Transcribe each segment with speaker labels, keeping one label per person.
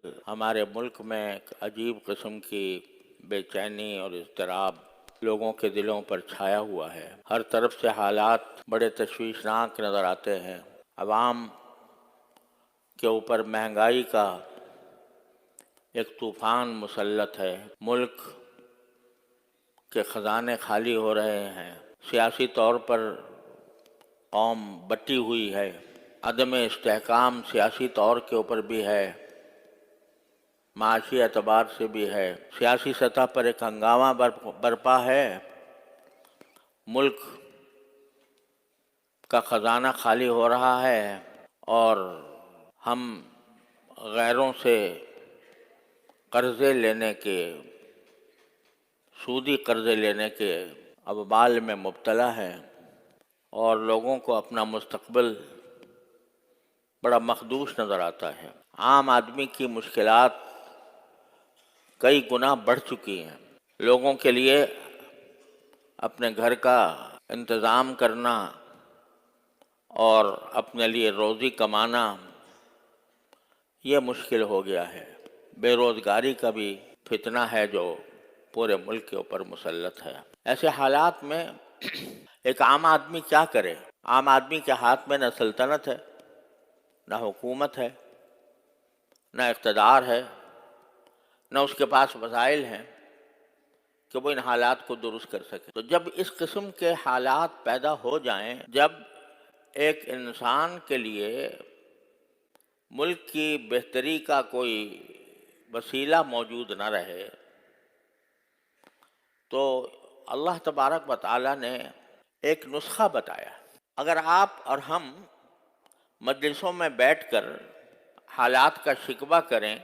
Speaker 1: ہمارے ملک میں ایک عجیب قسم کی بے چینی اور اضطراب لوگوں کے دلوں پر چھایا ہوا ہے۔ ہر طرف سے حالات بڑے تشویشناک نظر آتے ہیں۔ عوام کے اوپر مہنگائی کا ایک طوفان مسلط ہے۔ ملک کے خزانے خالی ہو رہے ہیں۔ سیاسی طور پر قوم بٹی ہوئی ہے۔ عدم استحکام سیاسی طور کے اوپر بھی ہے، معاشی اعتبار سے بھی ہے۔ سیاسی سطح پر ایک ہنگامہ برپا ہے۔ ملک کا خزانہ خالی ہو رہا ہے اور ہم غیروں سے قرضے لینے کے، سودی قرضے لینے کے ابوال میں مبتلا ہیں اور لوگوں کو اپنا مستقبل بڑا مخدوش نظر آتا ہے۔ عام آدمی کی مشکلات کئی گنا بڑھ چکی ہیں۔ لوگوں کے لیے اپنے گھر کا انتظام کرنا اور اپنے لیے روزی کمانا یہ مشکل ہو گیا ہے۔ بے روزگاری کا بھی فتنہ ہے جو پورے ملک کے اوپر مسلط ہے۔ ایسے حالات میں ایک عام آدمی کیا کرے؟ عام آدمی کے ہاتھ میں نہ سلطنت ہے، نہ حکومت ہے، نہ اقتدار ہے، نہ اس کے پاس وسائل ہیں کہ وہ ان حالات کو درست کر سکے۔ تو جب اس قسم کے حالات پیدا ہو جائیں، جب ایک انسان کے لیے ملک کی بہتری کا کوئی وسیلہ موجود نہ رہے، تو اللہ تبارک و تعالیٰ نے ایک نسخہ بتایا۔ اگر آپ اور ہم مجلسوں میں بیٹھ کر حالات کا شکوہ کریں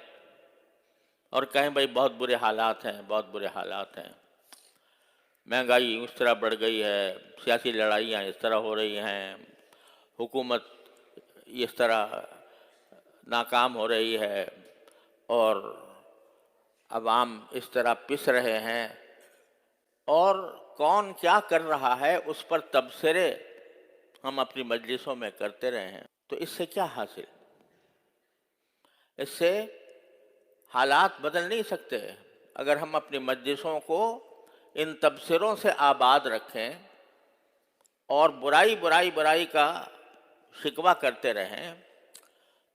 Speaker 1: اور کہیں بھائی بہت برے حالات ہیں، بہت برے حالات ہیں، مہنگائی اس طرح بڑھ گئی ہے، سیاسی لڑائیاں اس طرح ہو رہی ہیں، حکومت اس طرح ناکام ہو رہی ہے اور عوام اس طرح پس رہے ہیں، اور کون کیا کر رہا ہے اس پر تبصرے ہم اپنی مجلسوں میں کرتے رہے ہیں، تو اس سے کیا حاصل؟ اس سے حالات بدل نہیں سکتے۔ اگر ہم اپنی مجلسوں کو ان تبصروں سے آباد رکھیں اور برائی کا شکوہ کرتے رہیں،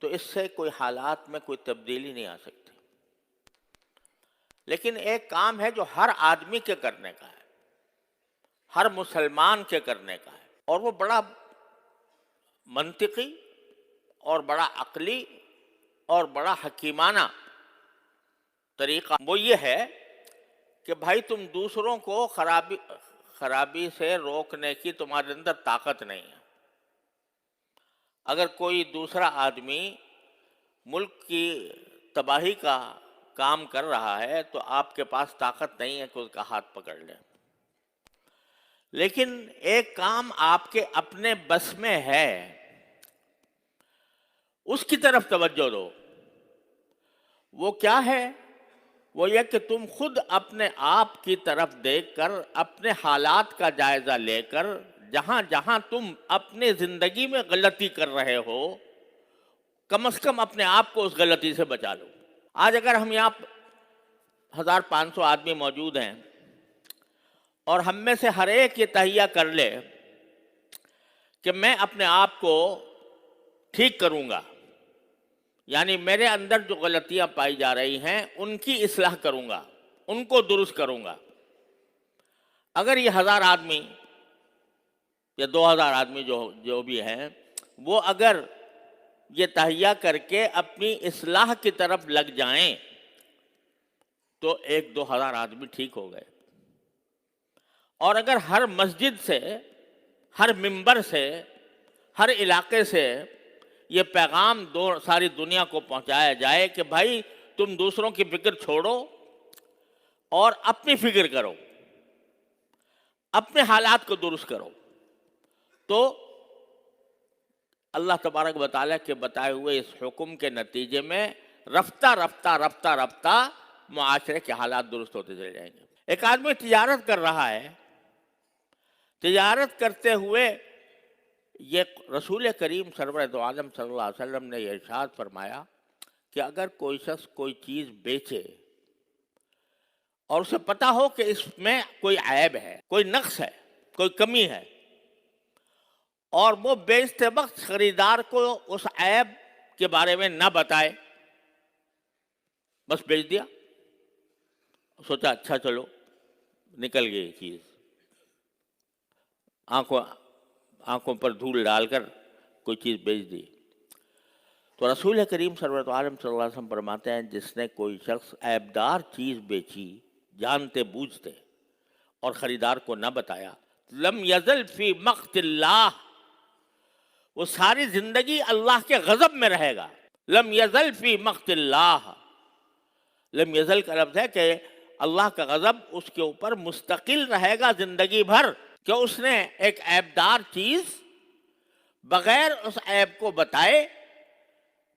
Speaker 1: تو اس سے کوئی حالات میں کوئی تبدیلی نہیں آ سکتی۔ لیکن ایک کام ہے جو ہر آدمی کے کرنے کا ہے، ہر مسلمان کے کرنے کا ہے، اور وہ بڑا منطقی اور بڑا عقلی اور بڑا حکیمانہ طریقہ وہ یہ ہے کہ بھائی تم دوسروں کو خرابی سے روکنے کی تمہارے اندر طاقت نہیں ہے۔ اگر کوئی دوسرا آدمی ملک کی تباہی کا کام کر رہا ہے تو آپ کے پاس طاقت نہیں ہے کہ اس کا ہاتھ پکڑ لیں، لیکن ایک کام آپ کے اپنے بس میں ہے، اس کی طرف توجہ دو۔ وہ کیا ہے؟ وہ یہ کہ تم خود اپنے آپ کی طرف دیکھ کر، اپنے حالات کا جائزہ لے کر، جہاں جہاں تم اپنے زندگی میں غلطی کر رہے ہو، کم از کم اپنے آپ کو اس غلطی سے بچا لو۔ آج اگر ہم یہاں 1500 آدمی موجود ہیں اور ہم میں سے ہر ایک یہ تہیہ کر لے کہ میں اپنے آپ کو ٹھیک کروں گا، یعنی میرے اندر جو غلطیاں پائی جا رہی ہیں ان کی اصلاح کروں گا، ان کو درست کروں گا۔ اگر یہ 1000 آدمی یا 2000 آدمی جو بھی ہیں، وہ اگر یہ تہیہ کر کے اپنی اصلاح کی طرف لگ جائیں تو 1000-2000 آدمی ٹھیک ہو گئے۔ اور اگر ہر مسجد سے، ہر ممبر سے، ہر علاقے سے یہ پیغام ساری دنیا کو پہنچایا جائے کہ بھائی تم دوسروں کی فکر چھوڑو اور اپنی فکر کرو، اپنے حالات کو درست کرو، تو اللہ تبارک و تعالیٰ کے بتائے ہوئے اس حکم کے نتیجے میں رفتہ رفتہ معاشرے کے حالات درست ہوتے چلے جائیں گے۔ ایک آدمی تجارت کر رہا ہے، تجارت کرتے ہوئے یہ رسول کریم سرور دو عالم صلی اللہ علیہ وسلم نے یہ ارشاد فرمایا کہ اگر کوئی شخص کوئی چیز بیچے اور اسے پتا ہو کہ اس میں کوئی عیب ہے، کوئی نقص ہے، کوئی کمی ہے، اور وہ بیچتے وقت خریدار کو اس عیب کے بارے میں نہ بتائے، بس بیچ دیا، سوچا اچھا چلو نکل گئی چیز، آنکھوں پر دھول ڈال کر کوئی چیز بیچ دی، تو رسول کریم سرورت عالم صلی اللہ علیہ وسلم فرماتے ہیں جس نے کوئی شخص عیبدار چیز بیچی جانتے بوجھتے اور خریدار کو نہ بتایا، لم یزل فی مقت اللہ، وہ ساری زندگی اللہ کے غضب میں رہے گا۔ لم یزل فی مقت اللہ، لم یزل کا لفظ ہے کہ اللہ کا غضب اس کے اوپر مستقل رہے گا زندگی بھر، کہ اس نے ایک عیبدار چیز بغیر اس عیب کو بتائے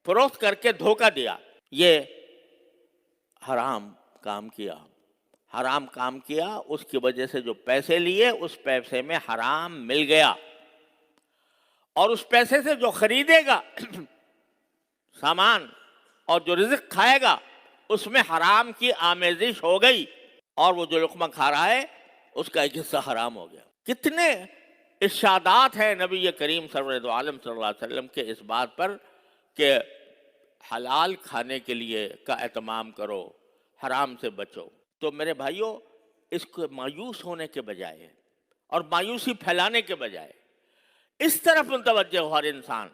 Speaker 1: فروخت کر کے دھوکہ دیا، یہ حرام کام کیا، حرام کام کیا، اس کی وجہ سے جو پیسے لیے اس پیسے میں حرام مل گیا، اور اس پیسے سے جو خریدے گا سامان اور جو رزق کھائے گا اس میں حرام کی آمیزش ہو گئی، اور وہ جو لقمہ کھا رہا ہے اس کا ایک حصہ حرام ہو گیا۔ کتنے ارشادات ہیں نبی کریم سرور دو عالم صلی اللہ علیہ وسلم کے اس بات پر کہ حلال کھانے کے لیے کا اہتمام کرو، حرام سے بچو۔ تو میرے بھائیوں، اس کو مایوس ہونے کے بجائے اور مایوسی پھیلانے کے بجائے اس طرف متوجہ ہو ہر انسان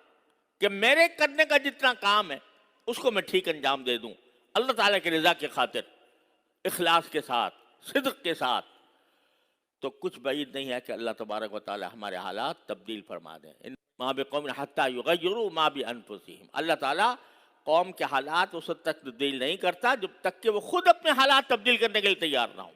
Speaker 1: کہ میرے کرنے کا جتنا کام ہے اس کو میں ٹھیک انجام دے دوں، اللہ تعالیٰ کی رضا کی خاطر، اخلاص کے ساتھ، صدق کے ساتھ، تو کچھ بعید نہیں ہے کہ اللہ تبارک و تعالیٰ ہمارے حالات تبدیل فرما دیں۔ ما بقوم حتی یغیروا ما بانفسہم، اللہ تعالیٰ قوم کے حالات اس وقت تک تبدیل نہیں کرتا جب تک کہ وہ خود اپنے حالات تبدیل کرنے کے لیے تیار نہ ہوں۔